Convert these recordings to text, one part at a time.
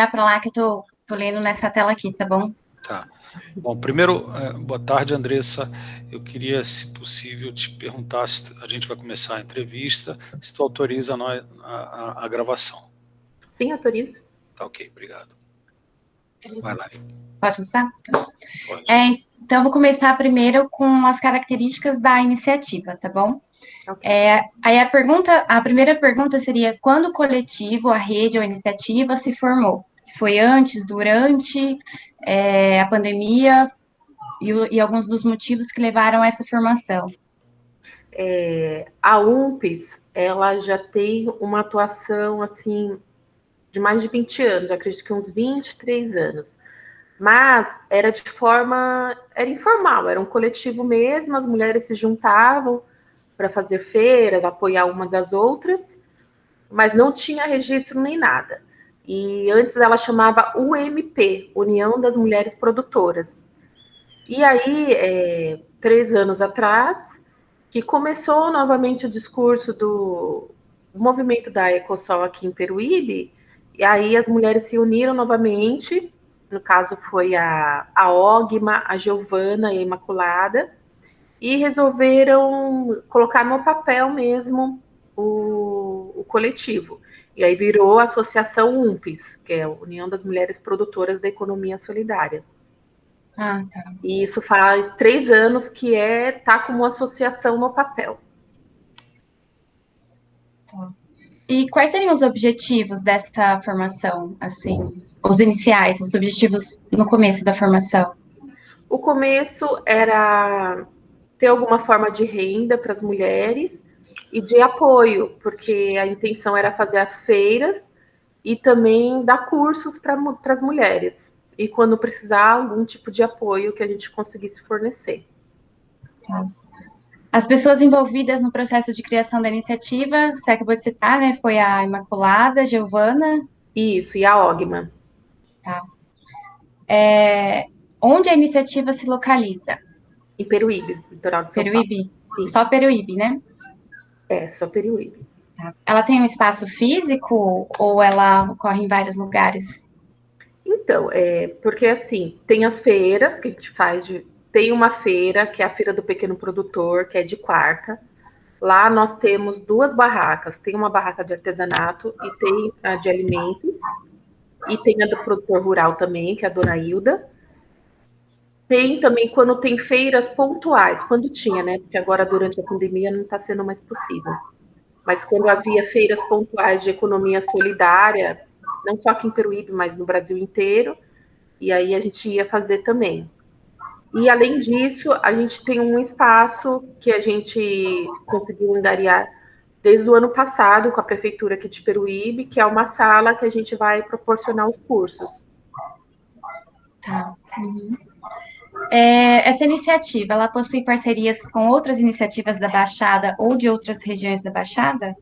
para lá que eu tô lendo nessa tela aqui, tá bom? Tá. Bom, primeiro, boa tarde, Andressa. Eu queria, se possível, te perguntar se a gente vai começar a entrevista, se tu autoriza a gravação. Sim, autorizo. Tá ok, obrigado. Vai lá. Pode começar? Pode. Então, eu vou começar primeiro com as características da iniciativa, tá bom? Okay. Aí a primeira pergunta seria: quando o coletivo, a rede ou a iniciativa se formou? Se foi antes, durante a pandemia e alguns dos motivos que levaram a essa formação? A UMPES, ela já tem uma atuação, assim, de mais de 20 anos, acredito que uns 23 anos. Mas era informal, era um coletivo mesmo, as mulheres se juntavam para fazer feiras, apoiar umas às outras, mas não tinha registro nem nada. E antes ela chamava UMP, União das Mulheres Produtoras. E aí, 3 anos atrás, que começou novamente o discurso do movimento da Ecosol aqui em Peruíbe, e aí as mulheres se uniram novamente, no caso foi a Ogma, a Giovana e a Imaculada, e resolveram colocar no papel mesmo o coletivo. E aí virou a Associação UMPES, que é a União das Mulheres Produtoras da Economia Solidária. Ah, tá. E isso faz 3 anos que tá como associação no papel. Tá. E quais seriam os objetivos dessa formação, assim, os iniciais, os objetivos no começo da formação? O começo era ter alguma forma de renda para as mulheres e de apoio, porque a intenção era fazer as feiras e também dar cursos para as mulheres. E quando precisar, algum tipo de apoio que a gente conseguisse fornecer. Tá. As pessoas envolvidas no processo de criação da iniciativa, você acabou de citar, né? Foi a Imaculada, a Giovana. Isso, e a Ogma. Tá. Onde a iniciativa se localiza? Em Peruíbe, litoral de São Peruíbe? Paulo. Só Peruíbe, né? Só Peruíbe. Tá. Ela tem um espaço físico ou ela ocorre em vários lugares? Então, porque assim, tem as feiras que a gente faz, tem uma feira, que é a Feira do Pequeno Produtor, que é de quarta. Lá nós temos 2 barracas, tem uma barraca de artesanato e tem a de alimentos, e tem a do produtor rural também, que é a Dona Hilda. Tem também quando tem feiras pontuais, quando tinha, né? Porque agora durante a pandemia não está sendo mais possível. Mas quando havia feiras pontuais de economia solidária, não só aqui em Peruíbe, mas no Brasil inteiro, e aí a gente ia fazer também. E além disso, a gente tem um espaço que a gente conseguiu angariar desde o ano passado com a prefeitura aqui de Peruíbe, que é uma sala que a gente vai proporcionar os cursos. Tá. Uhum. Essa iniciativa, ela possui parcerias com outras iniciativas da Baixada ou de outras regiões da Baixada?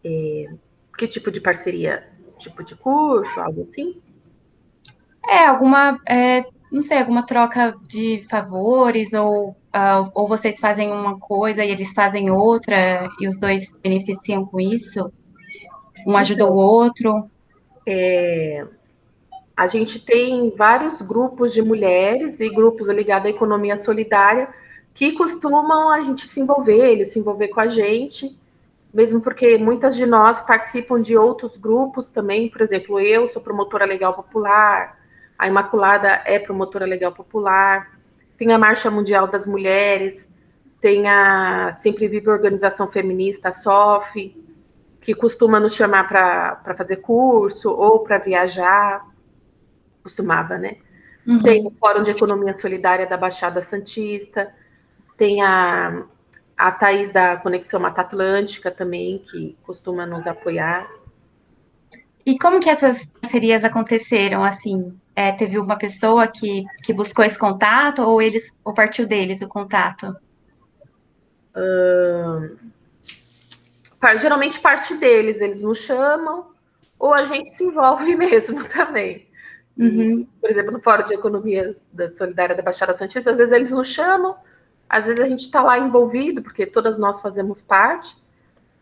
Que tipo de parceria? Tipo de curso, algo assim? Não sei, alguma troca de favores ou vocês fazem uma coisa e eles fazem outra e os dois beneficiam com isso? Um ajuda o outro? A gente tem vários grupos de mulheres e grupos ligados à economia solidária que costumam a gente se envolver, eles se envolver com a gente, mesmo porque muitas de nós participam de outros grupos também. Por exemplo, eu sou promotora legal popular, a Imaculada é promotora legal popular, tem a Marcha Mundial das Mulheres, tem a Sempre Vive Organização Feminista, a SOF, que costuma nos chamar para fazer curso ou para viajar, costumava, né? Uhum. Tem o Fórum de Economia Solidária da Baixada Santista, tem a Thaís da Conexão Mata Atlântica também, que costuma nos apoiar. E como que essas parcerias aconteceram, assim? Teve uma pessoa que buscou esse contato ou partiu deles o contato? Geralmente parte deles, eles nos chamam, ou a gente se envolve mesmo também. Uhum. E, por exemplo, no Fórum de Economia da Solidária da Baixada Santista, às vezes eles nos chamam, às vezes a gente está lá envolvido, porque todas nós fazemos parte,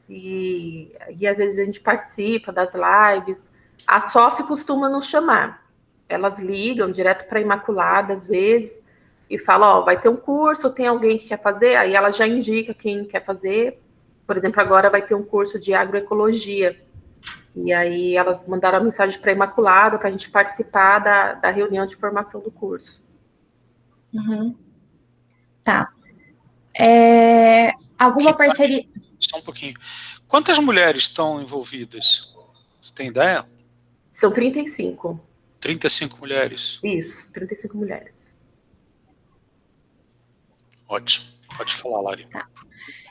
e às vezes a gente participa das lives, A SOF costuma nos chamar. Elas ligam direto para a Imaculada, às vezes, e falam, ó, vai ter um curso, tem alguém que quer fazer? Aí ela já indica quem quer fazer. Por exemplo, agora vai ter um curso de agroecologia. E aí elas mandaram a mensagem para a Imaculada para a gente participar da reunião de formação do curso. Uhum. Tá. Alguma parceria... Só um pouquinho. Quantas mulheres estão envolvidas? Você tem ideia? São 35. 35 mulheres. Isso, 35 mulheres. Ótimo. Pode falar, Lari. Tá.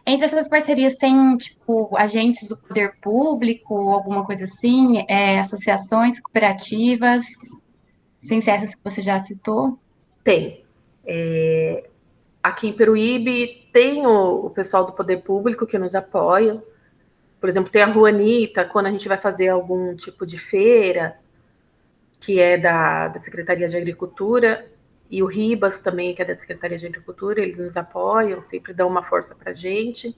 Entre essas parcerias tem, tipo, agentes do poder público, alguma coisa assim, associações, cooperativas, sem ser essas que você já citou? Tem. Aqui em Peruíbe tem o pessoal do poder público que nos apoia. Por exemplo, tem a Rua Anitta, quando a gente vai fazer algum tipo de feira, que é da Secretaria de Agricultura, e o Ribas também, que é da Secretaria de Agricultura, eles nos apoiam, sempre dão uma força para a gente.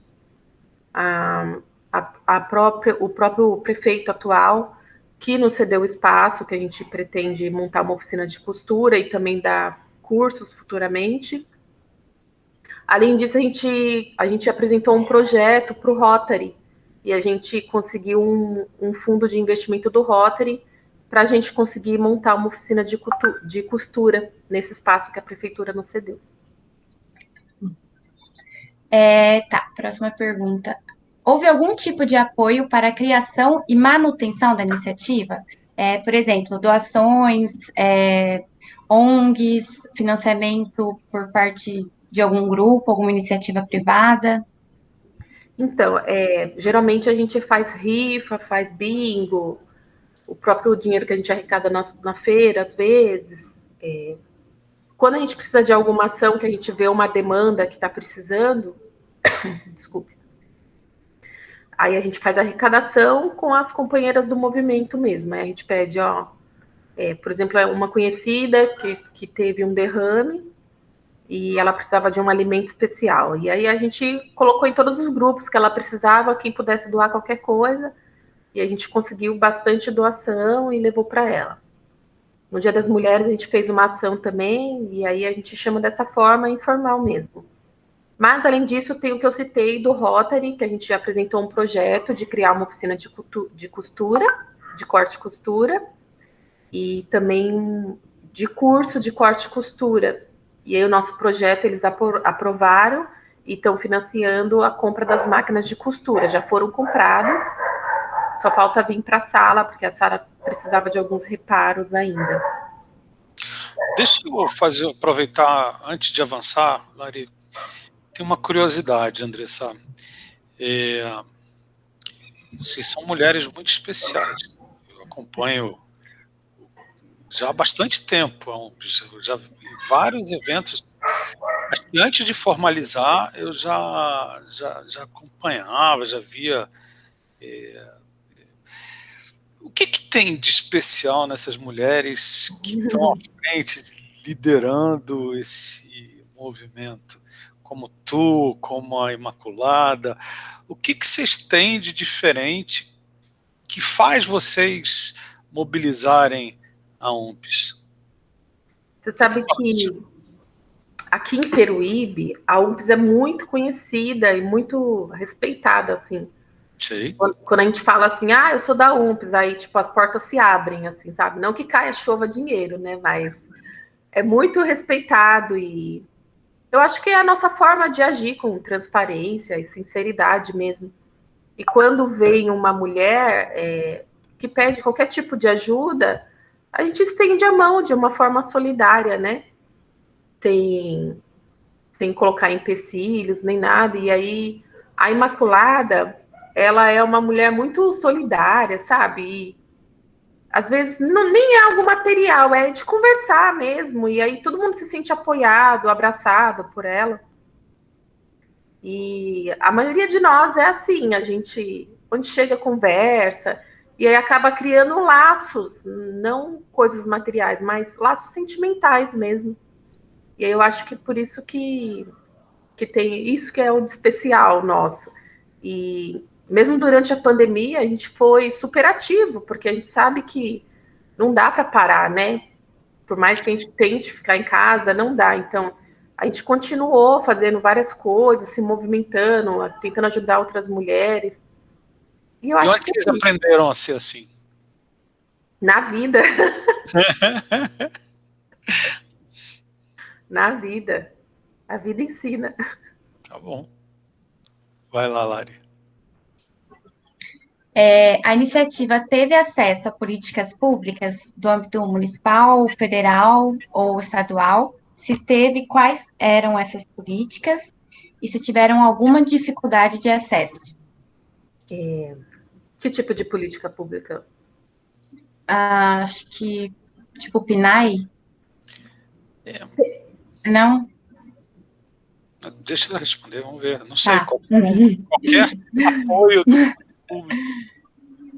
O próprio prefeito atual, que nos cedeu o espaço, que a gente pretende montar uma oficina de costura e também dar cursos futuramente. Além disso, a gente apresentou um projeto para o Rotary, e a gente conseguiu um fundo de investimento do Rotary para a gente conseguir montar uma oficina de costura nesse espaço que a prefeitura nos cedeu. Tá, próxima pergunta. Houve algum tipo de apoio para a criação e manutenção da iniciativa? Por exemplo, doações, ONGs, financiamento por parte de algum grupo, alguma iniciativa privada? Então, geralmente a gente faz rifa, faz bingo, o próprio dinheiro que a gente arrecada na feira, às vezes. Quando a gente precisa de alguma ação, que a gente vê uma demanda que está precisando, desculpe, aí a gente faz a arrecadação com as companheiras do movimento mesmo. Aí a gente pede, por exemplo, uma conhecida que teve um derrame e ela precisava de um alimento especial. E aí a gente colocou em todos os grupos que ela precisava, quem pudesse doar qualquer coisa, e a gente conseguiu bastante doação e levou para ela. No Dia das Mulheres a gente fez uma ação também, e aí a gente chama dessa forma informal mesmo. Mas, além disso, tem o que eu citei do Rotary, que a gente apresentou um projeto de criar uma oficina de costura, de corte e costura, e também de curso de corte e costura. E aí o nosso projeto eles aprovaram e estão financiando a compra das máquinas de costura. Já foram compradas, só falta vir para a sala, porque a sala precisava de alguns reparos ainda. Deixa eu aproveitar, antes de avançar, Lari, tem uma curiosidade, Andressa. Vocês são mulheres muito especiais. Eu acompanho já há bastante tempo, já em vários eventos. Acho que antes de formalizar, eu já acompanhava, já via. O que tem de especial nessas mulheres que estão à frente, liderando esse movimento? Como tu, como a Imaculada, o que vocês têm de diferente que faz vocês mobilizarem a UMPS? Você sabe que aqui em Peruíbe, a UMPS é muito conhecida e muito respeitada, assim. Sim. Quando a gente fala assim, eu sou da UMPS, aí, tipo, as portas se abrem, assim, sabe? Não que caia chova dinheiro, né? Mas é muito respeitado e eu acho que é a nossa forma de agir com transparência e sinceridade mesmo. E quando vem uma mulher que pede qualquer tipo de ajuda, a gente estende a mão de uma forma solidária, né? Sem colocar empecilhos, nem nada. E aí, a Imaculada, ela é uma mulher muito solidária, sabe? E, às vezes, nem é algo material, é de conversar mesmo. E aí, todo mundo se sente apoiado, abraçado por ela. E a maioria de nós é assim, a gente, onde chega, conversa, e aí acaba criando laços, não coisas materiais, mas laços sentimentais mesmo. E aí eu acho que por isso que tem isso que é o de especial nosso. E Mesmo durante a pandemia, a gente foi super ativo, porque a gente sabe que não dá para parar, né? Por mais que a gente tente ficar em casa, não dá. Então, a gente continuou fazendo várias coisas, se movimentando, tentando ajudar outras mulheres. E eu E acho onde que vocês aprenderam a ser assim? na vida, na vida, a vida ensina. Tá bom. Vai lá, Lari. A iniciativa teve acesso a políticas públicas do âmbito municipal, federal ou estadual? Se teve, quais eram essas políticas? E se tiveram alguma dificuldade de acesso? Que tipo de política pública? Acho que, tipo, PNAE? É, Não? deixa eu responder, vamos ver. Não sei, Tá. qualquer apoio do público.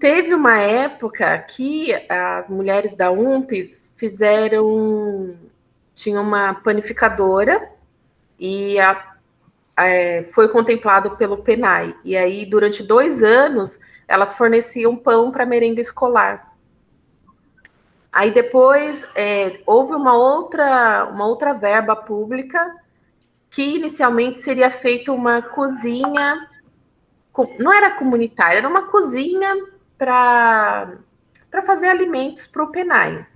Teve uma época que as mulheres da UMPES tinha uma panificadora e foi contemplado pelo PENAI. E aí, durante 2 anos, elas forneciam pão para merenda escolar. Aí depois houve uma outra verba pública que inicialmente seria feita uma cozinha, não era comunitária, era uma cozinha para fazer alimentos para o PENAI.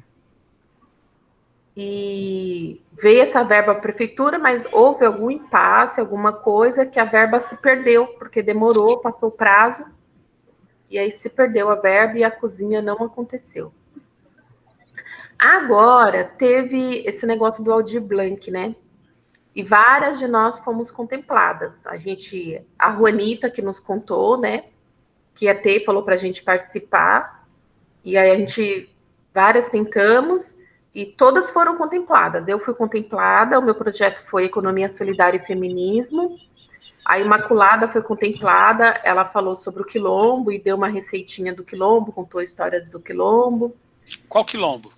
E veio essa verba à prefeitura, mas houve algum impasse, alguma coisa que a verba se perdeu, porque demorou, passou o prazo, e aí se perdeu a verba e a cozinha não aconteceu. Agora, teve esse negócio do Aldir Blanc, né? E várias de nós fomos contempladas. A Juanita, que nos contou, né? Que ia ter, falou para a gente participar. E aí várias tentamos, e todas foram contempladas. Eu fui contemplada, o meu projeto foi Economia Solidária e Feminismo. A Imaculada foi contemplada, ela falou sobre o quilombo e deu uma receitinha do quilombo, contou histórias do quilombo. Qual quilombo?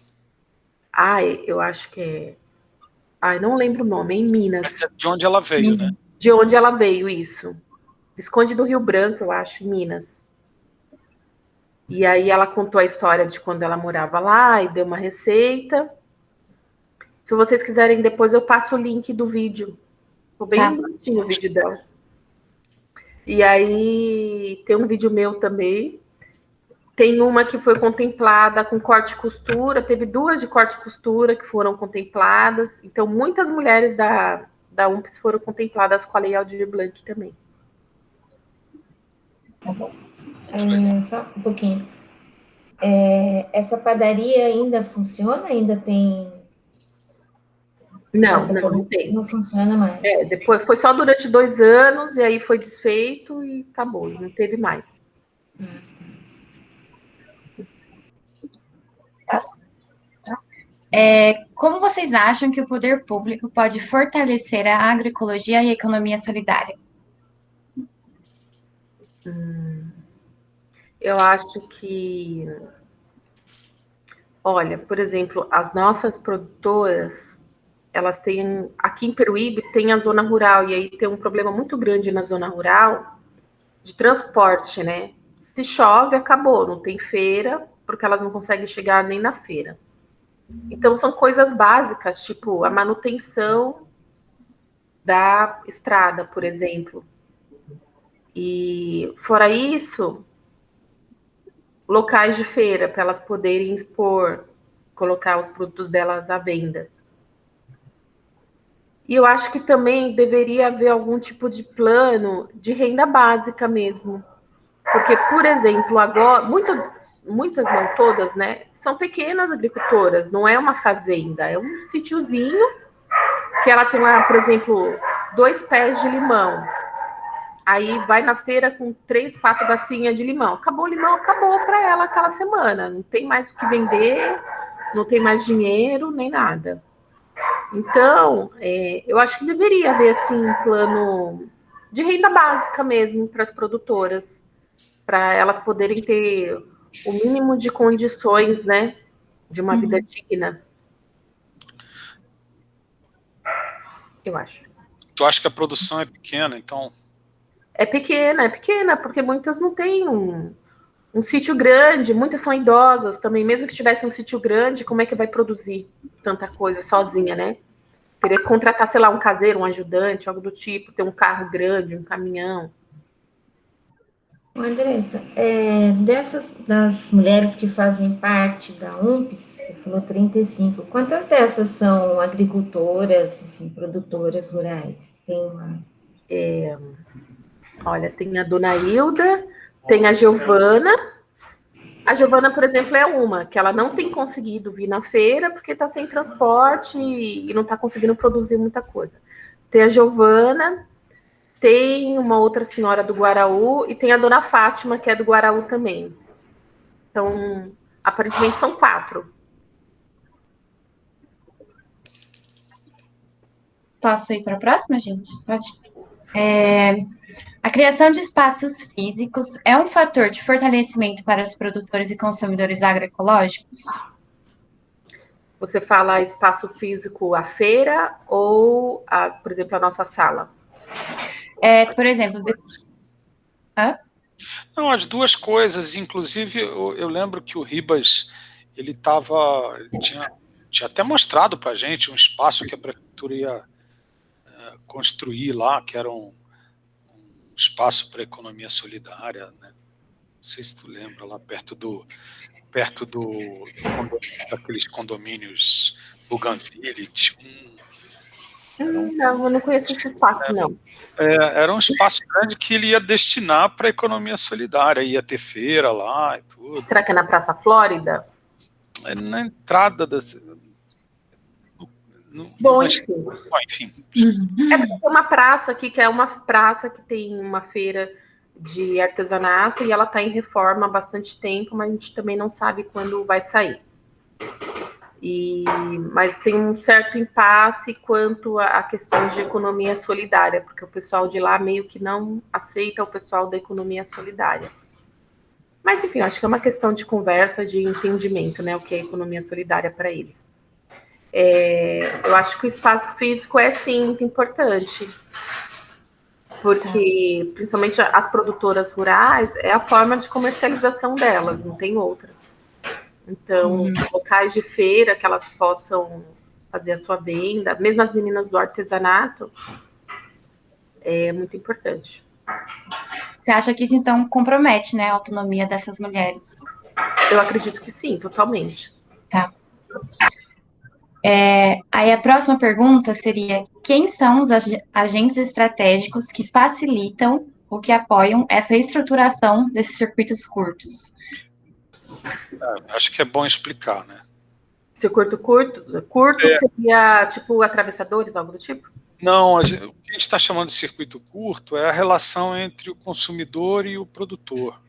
Eu acho que não lembro o nome, é em Minas. De onde ela veio, né? De onde ela veio, isso. Visconde do Rio Branco, eu acho, em Minas. E aí ela contou a história de quando ela morava lá e deu uma receita. Se vocês quiserem, depois eu passo o link do vídeo. Ficou bem bonitinho o vídeo dela. E aí tem um vídeo meu também. Tem uma que foi contemplada com corte e costura. Teve 2 de corte e costura que foram contempladas. Então, muitas mulheres da UMPES foram contempladas com a Lei Aldir Blanc também. Tá bom. Só um pouquinho. Essa padaria ainda funciona? Ainda tem... Não tem. Não funciona mais. Depois foi só durante 2 anos, e aí foi desfeito e acabou, não teve mais. Como vocês acham que o poder público pode fortalecer a agroecologia e a economia solidária? Eu acho que, olha, por exemplo, as nossas produtoras, elas têm, aqui em Peruíbe tem a zona rural, e aí tem um problema muito grande na zona rural de transporte, né? Se chove, acabou, não tem feira, porque elas não conseguem chegar nem na feira. Então, são coisas básicas, tipo a manutenção da estrada, por exemplo. E, fora isso, locais de feira, para elas poderem expor, colocar os produtos delas à venda. E eu acho que também deveria haver algum tipo de plano de renda básica mesmo. Porque, por exemplo, agora, muitas não todas, né, são pequenas agricultoras, não é uma fazenda, é um sítiozinho que ela tem lá, por exemplo, 2 pés de limão. Aí vai na feira com 3, 4 bacinhas de limão. Acabou o limão, acabou para ela aquela semana. Não tem mais o que vender, não tem mais dinheiro, nem nada. Então, eu acho que deveria haver assim, um plano de renda básica mesmo para as produtoras, para elas poderem ter o mínimo de condições, né, de uma vida digna. Eu acho. Tu acha que a produção é pequena, então? É pequena, porque muitas não têm um sítio grande, muitas são idosas também, mesmo que tivesse um sítio grande, como é que vai produzir tanta coisa sozinha, né? Teria que contratar, sei lá, um caseiro, um ajudante, algo do tipo, ter um carro grande, um caminhão. Andressa, das mulheres que fazem parte da UMPS, você falou 35, quantas dessas são agricultoras, enfim, produtoras rurais? Tem uma... Olha, tem a Dona Hilda, tem a Giovana. A Giovana, por exemplo, é uma que ela não tem conseguido vir na feira porque está sem transporte e não está conseguindo produzir muita coisa. Tem a Giovana, tem uma outra senhora do Guaraú e tem a Dona Fátima, que é do Guaraú também. Então, aparentemente são 4. Posso ir para a próxima, gente? Pode. A criação de espaços físicos é um fator de fortalecimento para os produtores e consumidores agroecológicos? Você fala espaço físico, a feira ou, por exemplo, a nossa sala? Por exemplo... Não, as duas coisas. Inclusive, eu lembro que o Ribas, ele tinha até mostrado para a gente um espaço que a prefeitura ia construir lá, que era um espaço para economia solidária, né? Não sei se tu lembra, lá perto daqueles condomínios Bougainville. Não, eu não conheço esse espaço, não. Era um espaço grande que ele ia destinar para a economia solidária, ia ter feira lá e tudo. Será que é na Praça Flórida? Na entrada da... Bom, enfim. É uma praça aqui, que é uma praça que tem uma feira de artesanato e ela está em reforma há bastante tempo, mas a gente também não sabe quando vai sair. Mas tem um certo impasse quanto a questões de economia solidária, porque o pessoal de lá meio que não aceita o pessoal da economia solidária. Mas, enfim, acho que é uma questão de conversa, de entendimento, né, o que é economia solidária para eles. Eu acho que o espaço físico é, sim, muito importante, porque, principalmente as produtoras rurais, é a forma de comercialização delas, não tem outra. Então, locais de feira que elas possam fazer a sua venda, mesmo as meninas do artesanato, é muito importante. Você acha que isso, então, compromete, né, a autonomia dessas mulheres? Eu acredito que sim, totalmente. Tá. Aí a próxima pergunta seria: quem são os agentes estratégicos que facilitam ou que apoiam essa estruturação desses circuitos curtos? Acho que é bom explicar, né? Circuito curto seria tipo atravessadores, algo do tipo? Não, o que a gente está chamando de circuito curto é a relação entre o consumidor e o produtor.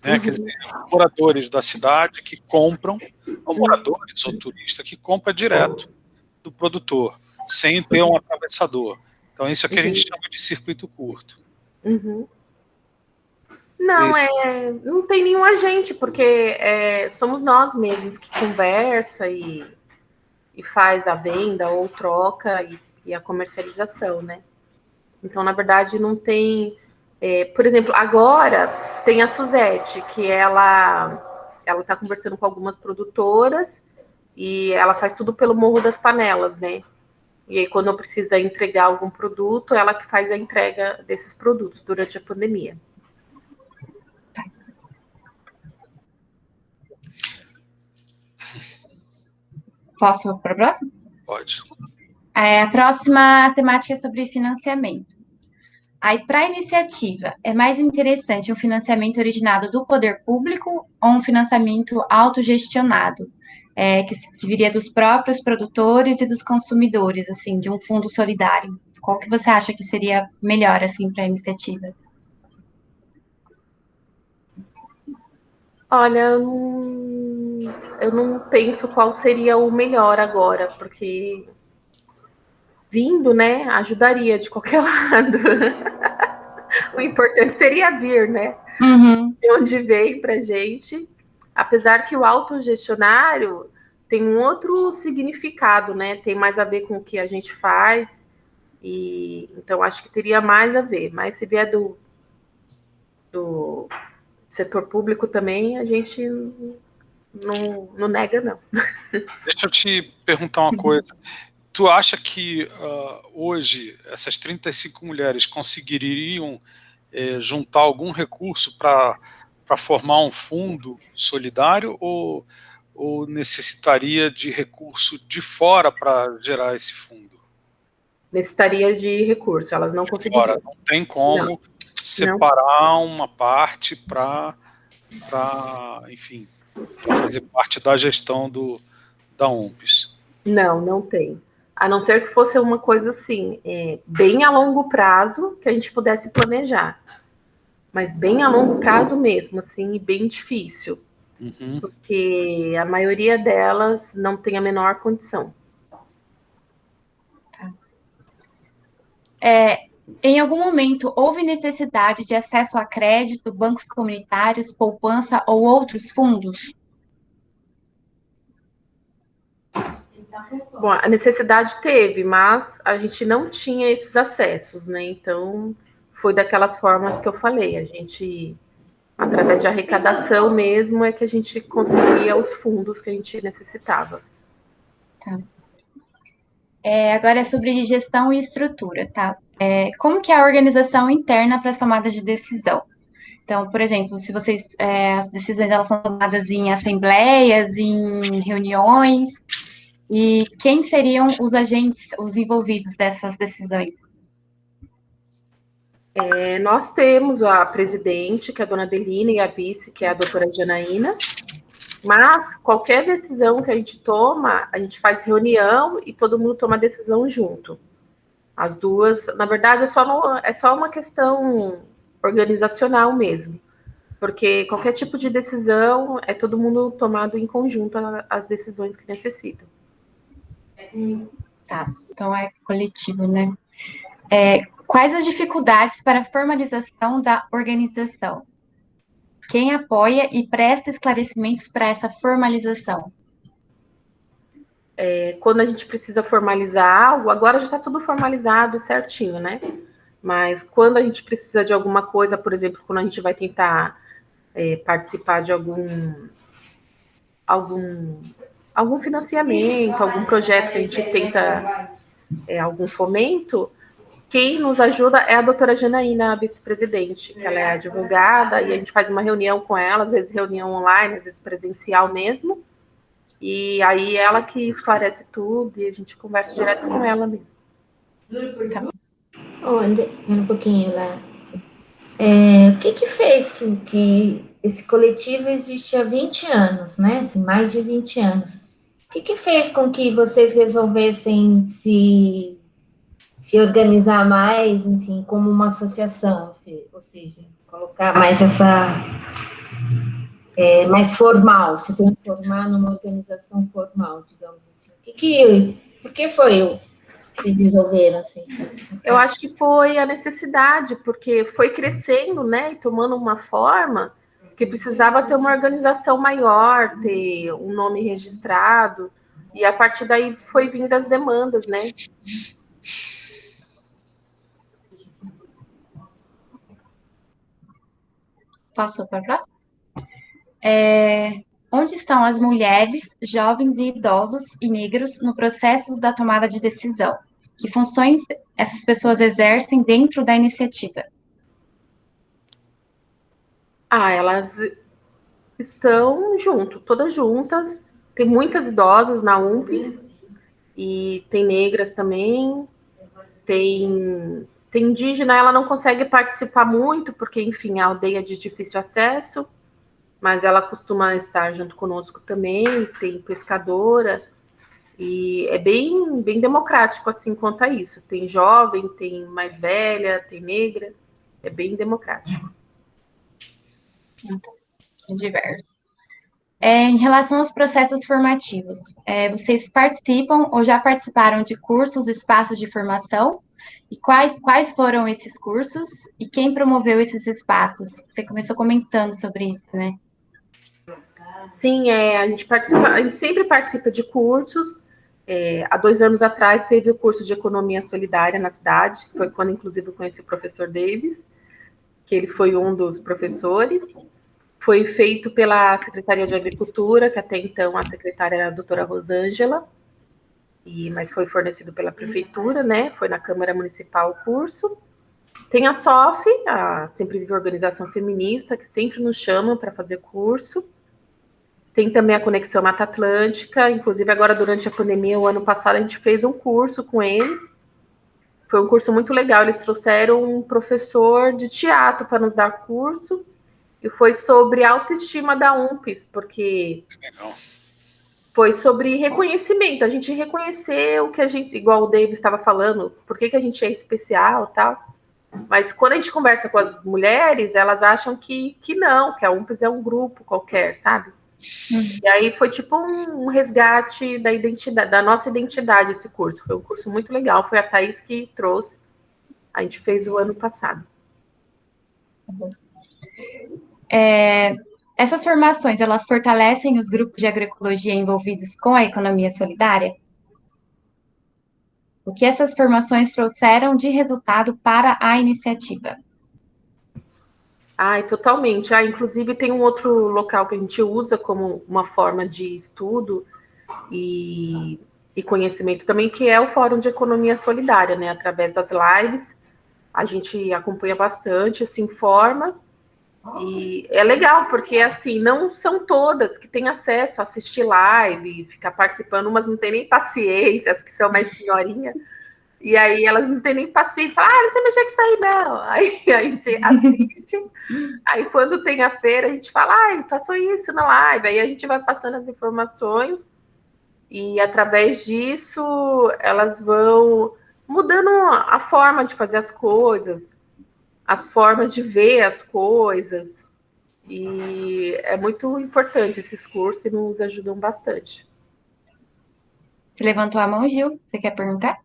Né? Quer dizer, os moradores da cidade que compram, ou moradores ou turistas que compram direto do produtor, sem ter um atravessador. Então, isso é que a gente chama de circuito curto. Não, não tem nenhum agente, porque somos nós mesmos que conversa e faz a venda ou troca e a comercialização, né? Então, na verdade, não tem... por exemplo, agora tem a Suzete, que ela está conversando com algumas produtoras e ela faz tudo pelo Morro das Panelas, né? E aí, quando precisa entregar algum produto, ela que faz a entrega desses produtos durante a pandemia. Posso para a próxima? Pode. A próxima temática é sobre financiamento. Aí, para a iniciativa, é mais interessante um financiamento originado do poder público ou um financiamento autogestionado, que viria dos próprios produtores e dos consumidores, assim, de um fundo solidário? Qual que você acha que seria melhor, assim, para a iniciativa? Olha, eu não penso qual seria o melhor agora, porque vindo, né, ajudaria de qualquer lado. O importante seria vir, né? De onde veio pra gente. Apesar que o autogestionário tem um outro significado, né? Tem mais a ver com o que a gente faz. E então acho que teria mais a ver. Mas se vier do setor público também, a gente não nega, não. Deixa eu te perguntar uma coisa. Tu acha que hoje essas 35 mulheres conseguiriam juntar algum recurso para formar um fundo solidário ou necessitaria de recurso de fora para gerar esse fundo? Necessitaria de recurso, elas não conseguiriam. Não tem como separar uma parte para, enfim, para fazer parte da gestão da UNPES. Não tem. A não ser que fosse uma coisa assim, bem a longo prazo, que a gente pudesse planejar. Mas bem a longo prazo mesmo, assim, e bem difícil. Uhum. Porque a maioria delas não tem a menor condição. Em algum momento, houve necessidade de acesso a crédito, bancos comunitários, poupança ou outros fundos? Bom, a necessidade teve, mas a gente não tinha esses acessos, né? Então, foi daquelas formas que eu falei. A gente, através de arrecadação mesmo, é que a gente conseguia os fundos que a gente necessitava. Tá. Agora é sobre gestão e estrutura, tá? Como que é a organização interna para as tomadas de decisão? Então, por exemplo, se vocês, as decisões elas são tomadas em assembleias, em reuniões, e quem seriam os agentes, os envolvidos dessas decisões? Nós temos a presidente, que é a dona Adelina, e a vice, que é a doutora Janaína, mas qualquer decisão que a gente toma, a gente faz reunião e todo mundo toma a decisão junto. As duas, na verdade, é só uma questão organizacional mesmo, porque qualquer tipo de decisão é todo mundo tomado em conjunto as decisões que necessitam. Tá, então é coletivo, né? Quais as dificuldades para a formalização da organização? Quem apoia e presta esclarecimentos para essa formalização? Quando a gente precisa formalizar algo, agora já está tudo formalizado e certinho, né? Mas quando a gente precisa de alguma coisa, por exemplo, quando a gente vai tentar participar de algum financiamento, algum projeto que a gente tenta algum fomento, quem nos ajuda é a doutora Janaína, a vice-presidente, que ela é advogada, e a gente faz uma reunião com ela, às vezes reunião online, às vezes presencial mesmo, e aí ela que esclarece tudo, e a gente conversa direto com ela mesmo. Tá bom. André, um pouquinho lá. O que fez que esse coletivo existe há 20 anos, né? Assim, mais de 20 anos. O que fez com que vocês resolvessem se organizar mais, assim, como uma associação, ou seja, colocar mais mais formal, se transformar numa organização formal, digamos assim. Por que foi que vocês resolveram, assim? Eu acho que foi a necessidade, porque foi crescendo, né, e tomando uma forma que precisava ter uma organização maior, ter um nome registrado, e a partir daí foi vindo as demandas, né? Passou para a próxima? Onde estão as mulheres, jovens e idosos e negros no processo da tomada de decisão? Que funções essas pessoas exercem dentro da iniciativa? Elas estão todas juntas. Tem muitas idosas na UNPES e tem negras também. Tem indígena, ela não consegue participar muito, porque, enfim, a aldeia é de difícil acesso, mas ela costuma estar junto conosco também. Tem pescadora, e é bem, bem democrático, assim, quanto a isso. Tem jovem, tem mais velha, tem negra, é bem democrático. É diverso. Em relação aos processos formativos, vocês participam ou já participaram de cursos, espaços de formação? E quais foram esses cursos? E quem promoveu esses espaços? Você começou comentando sobre isso, né? Sim, a gente sempre participa de cursos. Há 2 anos atrás teve o curso de Economia Solidária na cidade, foi quando, inclusive, eu conheci o professor Davis, que ele foi um dos professores. Foi feito pela Secretaria de Agricultura, que até então a secretária era a doutora Rosângela, mas foi fornecido pela prefeitura, né? Foi na Câmara Municipal o curso. Tem a SOF, a Sempre Viva Organização Feminista, que sempre nos chamam para fazer curso. Tem também a Conexão Mata Atlântica, inclusive agora durante a pandemia, o ano passado, a gente fez um curso com eles. Foi um curso muito legal, eles trouxeram um professor de teatro para nos dar curso, e foi sobre autoestima da UMPES, porque foi sobre reconhecimento, a gente reconhecer o que a gente, igual o David estava falando, por que a gente é especial e tal. Mas quando a gente conversa com as mulheres, elas acham que não, que a UMPES é um grupo qualquer, sabe? E aí foi tipo um resgate da identidade, da nossa identidade, esse curso. Foi um curso muito legal, foi a Thaís que trouxe. A gente fez o ano passado. Essas formações, elas fortalecem os grupos de agroecologia envolvidos com a economia solidária? O que essas formações trouxeram de resultado para a iniciativa? Totalmente. Inclusive tem um outro local que a gente usa como uma forma de estudo e conhecimento também, que é o Fórum de Economia Solidária, né? Através das lives, a gente acompanha bastante, se informa, e é legal, porque, assim, não são todas que têm acesso a assistir live, ficar participando, umas não têm nem paciência, as que são mais senhorinhas, e aí elas não têm nem paciência, falam, não sei mexer com isso aí, não. Aí a gente assiste, aí quando tem a feira, a gente fala, passou isso na live, aí a gente vai passando as informações, e através disso, elas vão mudando a forma de fazer as coisas, as formas de ver as coisas, e é muito importante esses cursos e nos ajudam bastante. Você levantou a mão, Gil? Você quer perguntar?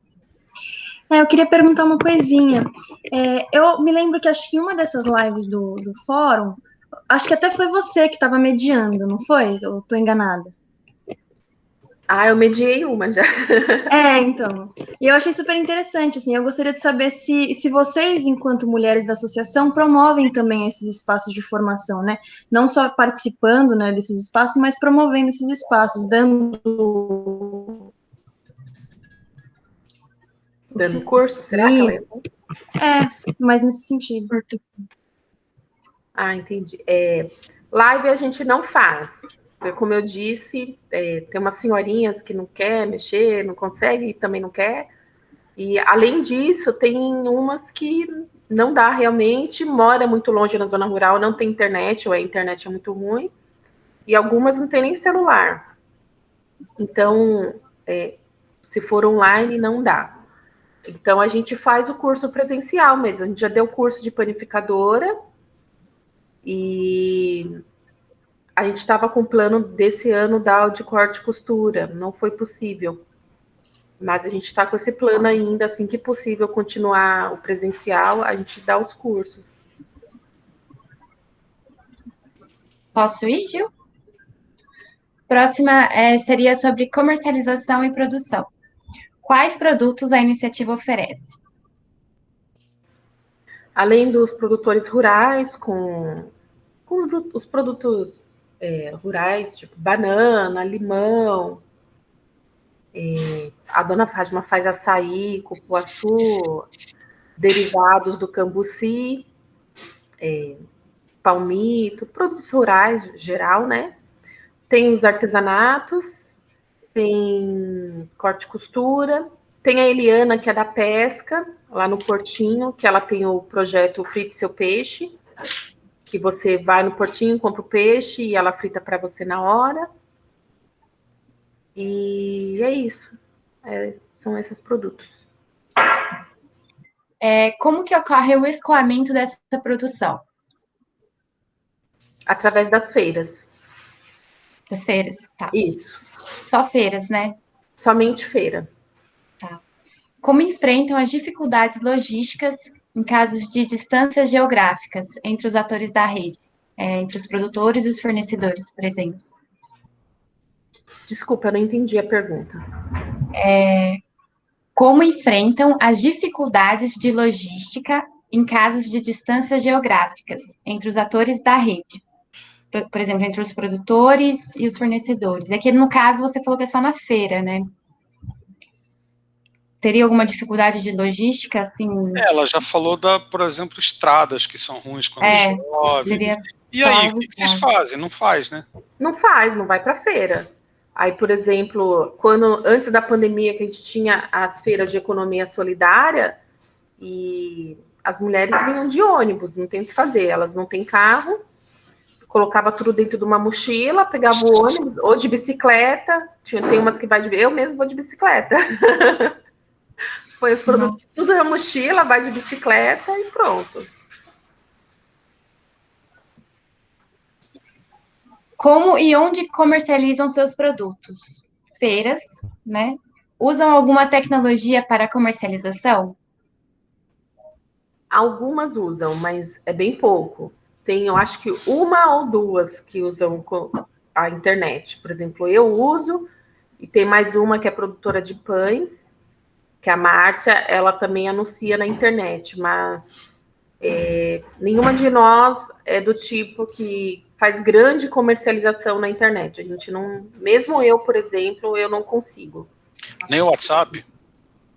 Eu queria perguntar uma coisinha. Eu me lembro que acho que em uma dessas lives do fórum, acho que até foi você que estava mediando, não foi? Eu estou enganada. Eu mediei uma já. Então. E eu achei super interessante, assim, eu gostaria de saber se vocês, enquanto mulheres da associação, promovem também esses espaços de formação, né? Não só participando, né, desses espaços, mas promovendo esses espaços, dando curso, será que ela mas nesse sentido. Entendi. Live a gente não faz. Como eu disse, tem umas senhorinhas que não quer mexer, não consegue e também não quer. E, além disso, tem umas que não dá realmente, mora muito longe na zona rural, não tem internet, ou a internet é muito ruim, e algumas não tem nem celular. Então, se for online, não dá. Então, a gente faz o curso presencial mesmo. A gente já deu curso de panificadora, e a gente estava com o plano desse ano dar o de corte e costura, não foi possível. Mas a gente está com esse plano ainda, assim que possível continuar o presencial, a gente dá os cursos. Posso ir, Gil? Próxima seria sobre comercialização e produção. Quais produtos a iniciativa oferece? Além dos produtores rurais, com os produtos rurais, tipo banana, limão, a dona Fátima faz açaí, cupuaçu, derivados do cambuci, palmito, produtos rurais geral, né? Tem os artesanatos, tem corte e costura, tem a Eliana, que é da pesca, lá no Portinho, que ela tem o projeto Frite Seu Peixe, que você vai no Portinho, compra o peixe e ela frita para você na hora. E é isso. São esses produtos. Como que ocorre o escoamento dessa produção? Através das feiras. Das feiras, tá. Isso. Só feiras, né? Somente feira. Tá. Como enfrentam as dificuldades logísticas em casos de distâncias geográficas entre os atores da rede, entre os produtores e os fornecedores, por exemplo? Desculpa, eu não entendi a pergunta. Como enfrentam as dificuldades de logística em casos de distâncias geográficas entre os atores da rede. Por exemplo, entre os produtores e os fornecedores. É que, no caso, você falou que é só na feira, né? Teria alguma dificuldade de logística, assim? Ela já falou por exemplo, estradas que são ruins quando chove. Seria E aí, o que vocês fazem? Não faz, né? Não faz, não vai para feira. Aí, por exemplo, antes da pandemia, que a gente tinha as feiras de economia solidária, e as mulheres vinham de ônibus, não tem o que fazer, elas não têm carro, colocava tudo dentro de uma mochila, pegava o ônibus, ou de bicicleta, tem umas que vai de... Eu mesmo vou de bicicleta. Põe os produtos tudo na mochila, vai de bicicleta e pronto. Como e onde comercializam seus produtos? Feiras, né? Usam alguma tecnologia para comercialização? Algumas usam, mas é bem pouco. Tem, eu acho que uma ou duas que usam a internet. Por exemplo, eu uso, e tem mais uma que é produtora de pães, que a Márcia, ela também anuncia na internet, mas nenhuma de nós é do tipo que faz grande comercialização na internet. A gente não, mesmo eu, por exemplo, eu não consigo. Nem o WhatsApp?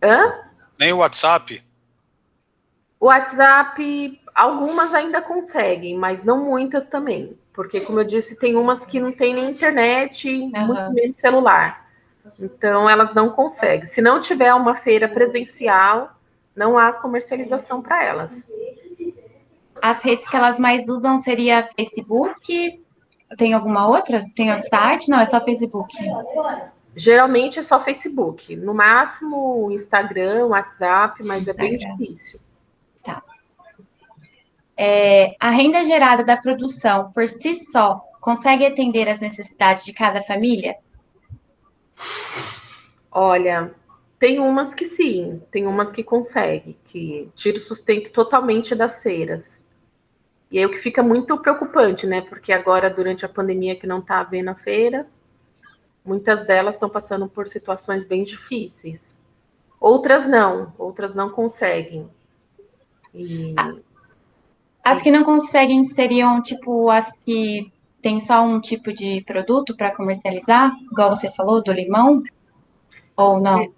Hã? Nem o WhatsApp? O WhatsApp, algumas ainda conseguem, mas não muitas também. Porque, como eu disse, tem umas que não tem nem internet, muito menos celular. Então, elas não conseguem. Se não tiver uma feira presencial, não há comercialização para elas. As redes que elas mais usam seria Facebook? Tem alguma outra? Tem o site? Não, é só Facebook. Geralmente é só Facebook. No máximo, Instagram, WhatsApp, mas é bem difícil. Tá. A renda gerada da produção, por si só, consegue atender às necessidades de cada família? Olha, tem umas que sim, tem umas que consegue, que tira o sustento totalmente das feiras. E aí o que fica muito preocupante, né? Porque agora, durante a pandemia que não está havendo feiras, muitas delas estão passando por situações bem difíceis. Outras não conseguem. As que não conseguem seriam, tipo, as que tem só um tipo de produto para comercializar, igual você falou, do limão? Ou não?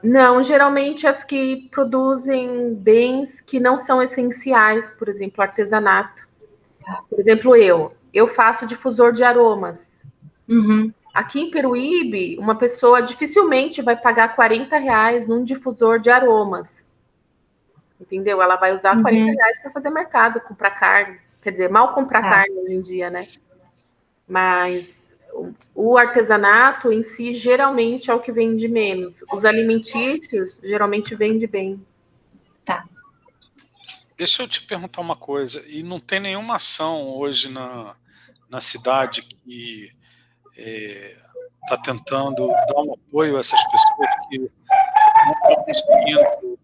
Não, geralmente as que produzem bens que não são essenciais, por exemplo, artesanato. Por exemplo, eu faço difusor de aromas. Uhum. Aqui em Peruíbe, uma pessoa dificilmente vai pagar R$40 num difusor de aromas. Entendeu? Ela vai usar R$40 para fazer mercado, comprar carne. Quer dizer, mal comprar carne hoje em dia, né? Mas o artesanato em si, geralmente, é o que vende menos. Os alimentícios, geralmente, vende bem. Tá. Deixa eu te perguntar uma coisa. E não tem nenhuma ação hoje na cidade que está tentando dar um apoio a essas pessoas que não estão conseguindo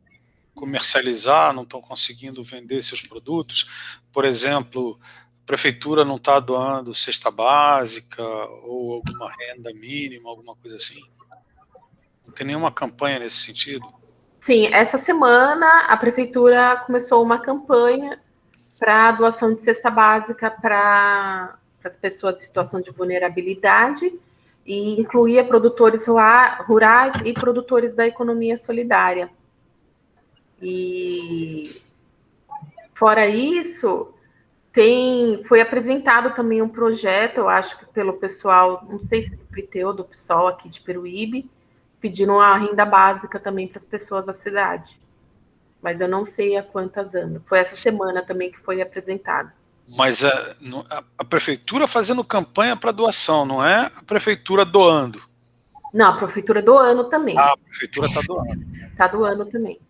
comercializar, não estão conseguindo vender seus produtos? Por exemplo, a prefeitura não está doando cesta básica ou alguma renda mínima, alguma coisa assim? Não tem nenhuma campanha nesse sentido? Sim, essa semana a prefeitura começou uma campanha para doação de cesta básica para as pessoas em situação de vulnerabilidade e incluía produtores rurais e produtores da economia solidária. E fora isso, foi apresentado também um projeto, eu acho que pelo pessoal, não sei se do PT ou do PSOL aqui de Peruíbe, pedindo uma renda básica também para as pessoas da cidade. Mas eu não sei há quantas anos. Foi essa semana também que foi apresentado. Mas a prefeitura fazendo campanha para doação, não é a prefeitura doando? Não, a prefeitura doando também. Ah, a prefeitura está doando. Está doando também.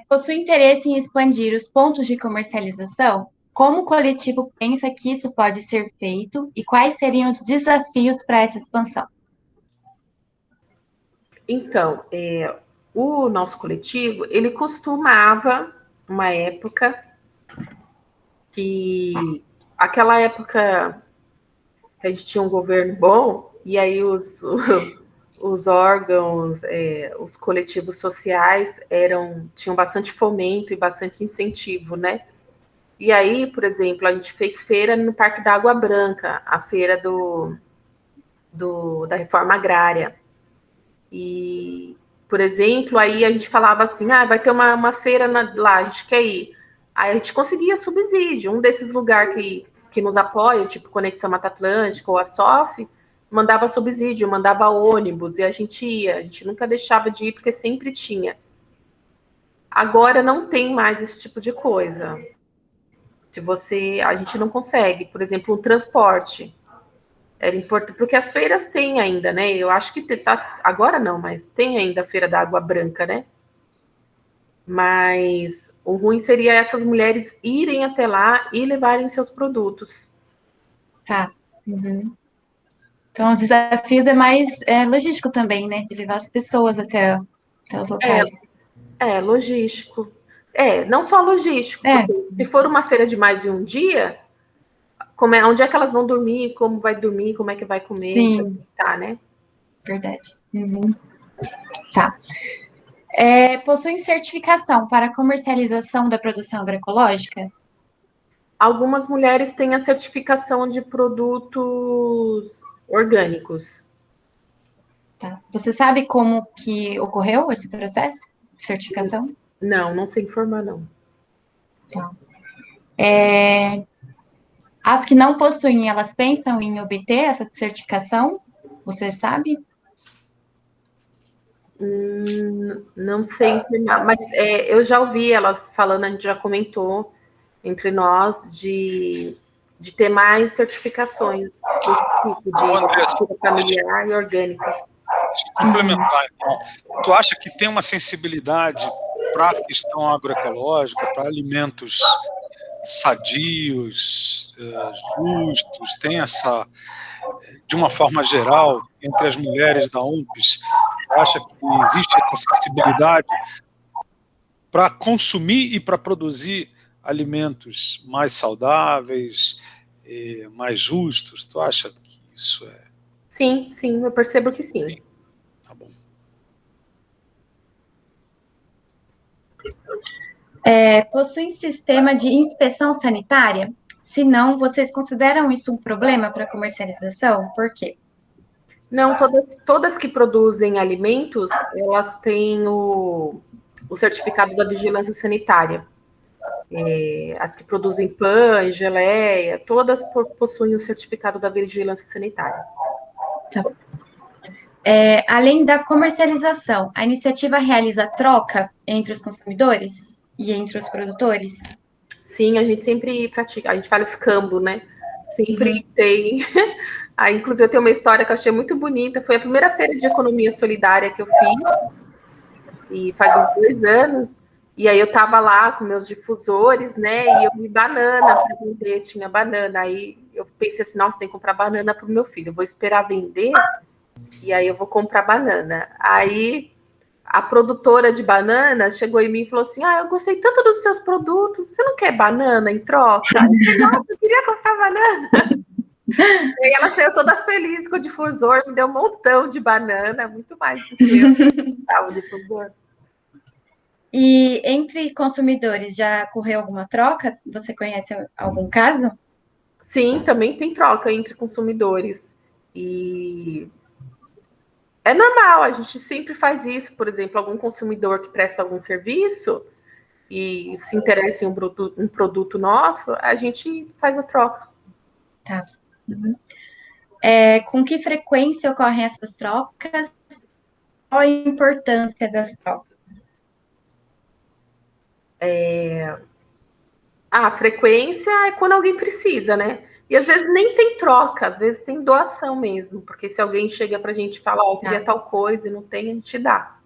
Possui interesse em expandir os pontos de comercialização? Como o coletivo pensa que isso pode ser feito e quais seriam os desafios para essa expansão? Então, o nosso coletivo, ele costumava, uma época, aquela época que a gente tinha um governo bom, e aí os órgãos, os coletivos sociais tinham bastante fomento e bastante incentivo, né? E aí, por exemplo, a gente fez feira no Parque da Água Branca, a feira da reforma agrária. E, por exemplo, aí a gente falava assim, vai ter uma feira lá, a gente quer ir. Aí a gente conseguia subsídio. Um desses lugares que nos apoia, tipo Conexão Mata Atlântica ou a SOF, mandava subsídio, mandava ônibus, e a gente ia. A gente nunca deixava de ir, porque sempre tinha. Agora não tem mais esse tipo de coisa. A gente não consegue, por exemplo, um transporte. Era importante, porque as feiras têm ainda, né? Eu acho que agora não, mas tem ainda a Feira da Água Branca, né? Mas o ruim seria essas mulheres irem até lá e levarem seus produtos. Tá. Uhum. Então, os desafios é mais logístico também, né? De levar as pessoas até os locais. Logístico. Não só logístico, porque se for uma feira de mais de um dia, onde é que elas vão dormir, como vai dormir, como é que vai comer, Sim. tá, né? Verdade. Uhum. Tá. Possuem certificação para comercialização da produção agroecológica? Algumas mulheres têm a certificação de produtos orgânicos. Tá. Você sabe como que ocorreu esse processo de certificação? Não sei informar, não. Tá. As que não possuem, elas pensam em obter essa certificação? Você sabe? Não sei informar, mas eu já ouvi elas falando, a gente já comentou entre nós de ter mais certificações desse tipo de agricultura familiar e orgânica. Complementar, então, tu acha que tem uma sensibilidade para a questão agroecológica, para alimentos sadios, justos, tem essa, de uma forma geral, entre as mulheres da UNPES, acha que existe essa sensibilidade para consumir e para produzir alimentos mais saudáveis, mais justos? Tu acha que isso é... Sim, eu percebo que sim. Tá bom. Possuem sistema de inspeção sanitária? Se não, vocês consideram isso um problema para comercialização? Por quê? Não, todas que produzem alimentos, elas têm o certificado da vigilância sanitária. As que produzem pão, geleia, todas possuem o certificado da vigilância sanitária. Tá bom. Além da comercialização, a iniciativa realiza troca entre os consumidores e entre os produtores? Sim, a gente sempre pratica, a gente fala escambo, né? Sempre tem. Inclusive, eu tenho uma história que eu achei muito bonita. Foi a primeira feira de economia solidária que eu fiz, e faz uns 2 anos. E aí eu estava lá com meus difusores, né? E eu vi banana para vender, tinha banana. Aí eu pensei assim, nossa, tem que comprar banana para o meu filho. Eu vou esperar vender, e aí eu vou comprar banana. Aí a produtora de banana chegou em mim e falou assim, eu gostei tanto dos seus produtos, você não quer banana em troca? Eu falei, nossa, eu queria comprar banana. E aí ela saiu toda feliz com o difusor, me deu um montão de banana, muito mais do que eu estava o difusor. E entre consumidores, já ocorreu alguma troca? Você conhece algum caso? Sim, também tem troca entre consumidores. E é normal, a gente sempre faz isso. Por exemplo, algum consumidor que presta algum serviço e se interessa em um produto nosso, a gente faz a troca. Tá. Uhum. Com que frequência ocorrem essas trocas? Qual a importância das trocas? A frequência é quando alguém precisa, né? E às vezes nem tem troca, às vezes tem doação mesmo, porque se alguém chega para a gente e fala, eu queria tal coisa e não tem, a gente dá.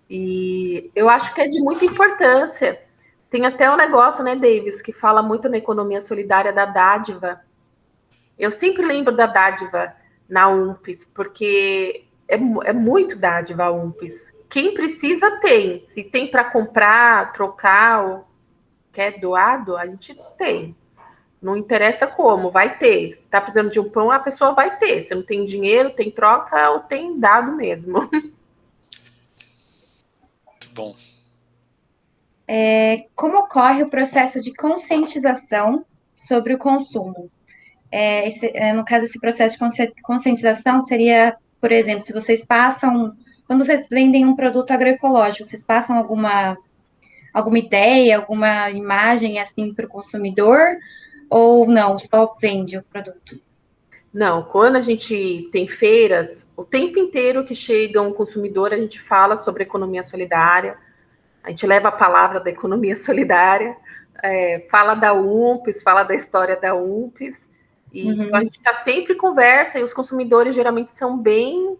E eu acho que é de muita importância. Tem até um negócio, né, Davis, que fala muito na economia solidária da dádiva. Eu sempre lembro da dádiva na UNPES, porque é muito dádiva a UNPES. Quem precisa tem. Se tem para comprar, trocar, ou quer doado, a gente tem. Não interessa como, vai ter. Se está precisando de um pão, a pessoa vai ter. Se não tem dinheiro, tem troca ou tem dado mesmo. Muito bom. Como ocorre o processo de conscientização sobre o consumo? No caso, esse processo de conscientização seria, por exemplo, se vocês passam, quando vocês vendem um produto agroecológico, vocês passam alguma ideia, alguma imagem assim para o consumidor, ou não, só vende o produto? Não, quando a gente tem feiras, o tempo inteiro que chega um consumidor, a gente fala sobre economia solidária, a gente leva a palavra da economia solidária, fala da UMPS, fala da história da UMPS, e a gente está sempre em conversa, e os consumidores geralmente são bem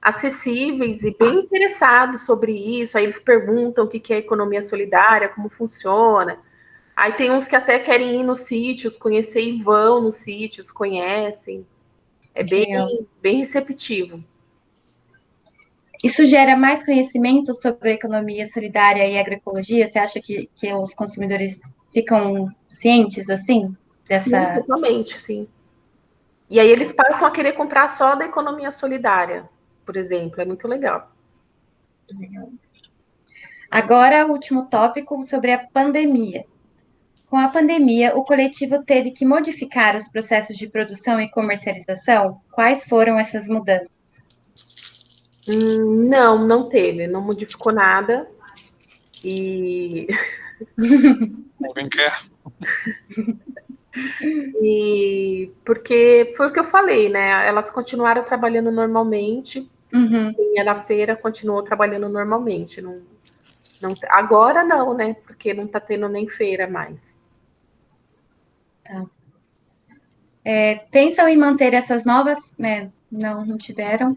acessíveis e bem interessados sobre isso, aí eles perguntam o que é economia solidária, como funciona. Aí tem uns que até querem ir nos sítios, conhecer e vão nos sítios, conhecem. É bem receptivo. Isso gera mais conhecimento sobre a economia solidária e agroecologia? Você acha que os consumidores ficam cientes, assim, dessa... Sim, totalmente, sim. E aí eles passam a querer comprar só da economia solidária, por exemplo. É muito legal. Agora, o último tópico sobre a pandemia. Com a pandemia, o coletivo teve que modificar os processos de produção e comercialização? Quais foram essas mudanças? Não teve, não modificou nada. E Alguém quer? porque foi o que eu falei, né? Elas continuaram trabalhando normalmente. Quem ia na feira continuou trabalhando normalmente. Agora não, né? Porque não está tendo nem feira mais. Tá. Pensam em manter essas novas... não tiveram.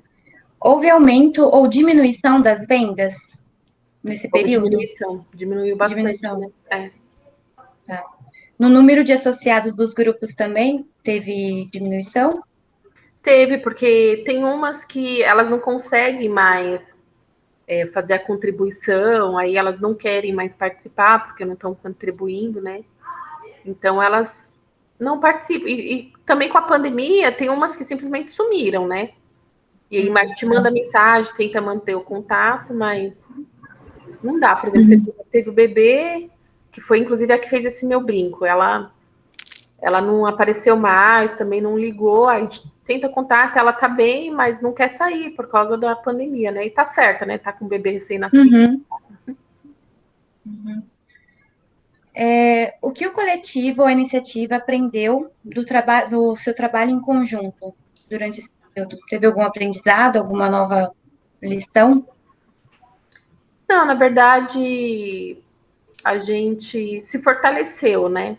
Houve aumento ou diminuição das vendas nesse período? Diminuiu bastante. Diminuição. Né? Tá. No número de associados dos grupos também teve diminuição? Teve, porque tem umas que elas não conseguem mais fazer a contribuição, aí elas não querem mais participar, porque não estão contribuindo, né? Então elas não participam. E também com a pandemia, tem umas que simplesmente sumiram, né? E aí te manda mensagem, tenta manter o contato, mas não dá. Por exemplo, teve o bebê, que foi inclusive a que fez esse meu brinco. Ela não apareceu mais, também não ligou, a gente tenta contato, ela tá bem, mas não quer sair por causa da pandemia, né? E tá certa, né? Tá com o bebê recém-nascido. O que o coletivo ou a iniciativa aprendeu do seu trabalho em conjunto durante esse período? Teve algum aprendizado, alguma nova lição? Não, na verdade, a gente se fortaleceu, né?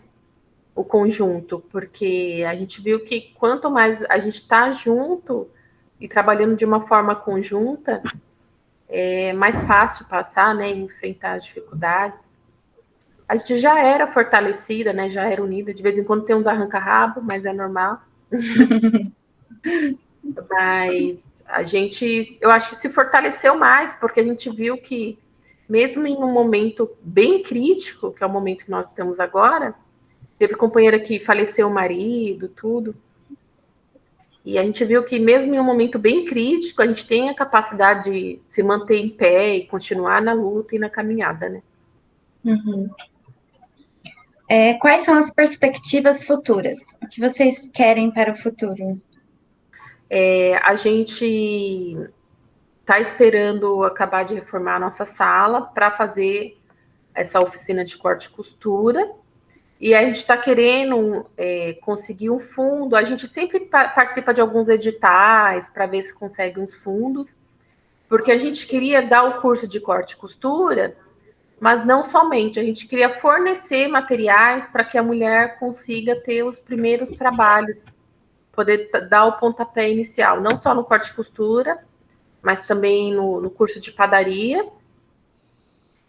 O conjunto, porque a gente viu que quanto mais a gente está junto e trabalhando de uma forma conjunta, é mais fácil passar, né? Enfrentar as dificuldades. A gente já era fortalecida, né? Já era unida. De vez em quando tem uns arranca-rabo, mas é normal. Mas a gente, eu acho que se fortaleceu mais, porque a gente viu que, mesmo em um momento bem crítico, que é o momento que nós estamos agora, teve companheira que faleceu o marido, tudo. E a gente viu que, mesmo em um momento bem crítico, a gente tem a capacidade de se manter em pé e continuar na luta e na caminhada, né? Quais são as perspectivas futuras? O que vocês querem para o futuro? A gente está esperando acabar de reformar a nossa sala para fazer essa oficina de corte e costura. E a gente está querendo conseguir um fundo. A gente sempre participa de alguns editais para ver se consegue uns fundos, porque a gente queria dar o curso de corte e costura, mas não somente. A gente queria fornecer materiais para que a mulher consiga ter os primeiros trabalhos, poder dar o pontapé inicial, não só no corte e costura, mas também no curso de padaria.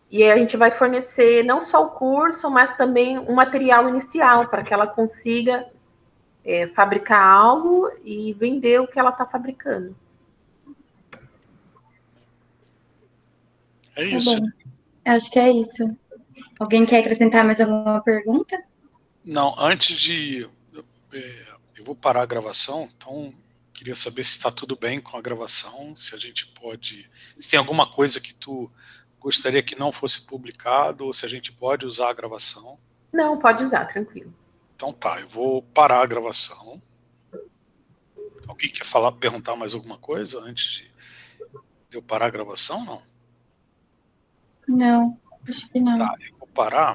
E a gente vai fornecer não só o curso, mas também um material inicial para que ela consiga fabricar algo e vender o que ela está fabricando. É isso. Tá bom. Acho que é isso. Alguém quer acrescentar mais alguma pergunta? Não, antes de... eu vou parar a gravação, então queria saber se está tudo bem com a gravação, se a gente pode... Se tem alguma coisa que tu gostaria que não fosse publicado, ou se a gente pode usar a gravação. Não, pode usar, tranquilo. Então tá, eu vou parar a gravação. Alguém quer perguntar mais alguma coisa antes de eu parar a gravação? Não? Não, acho que não. Tá, eu vou parar.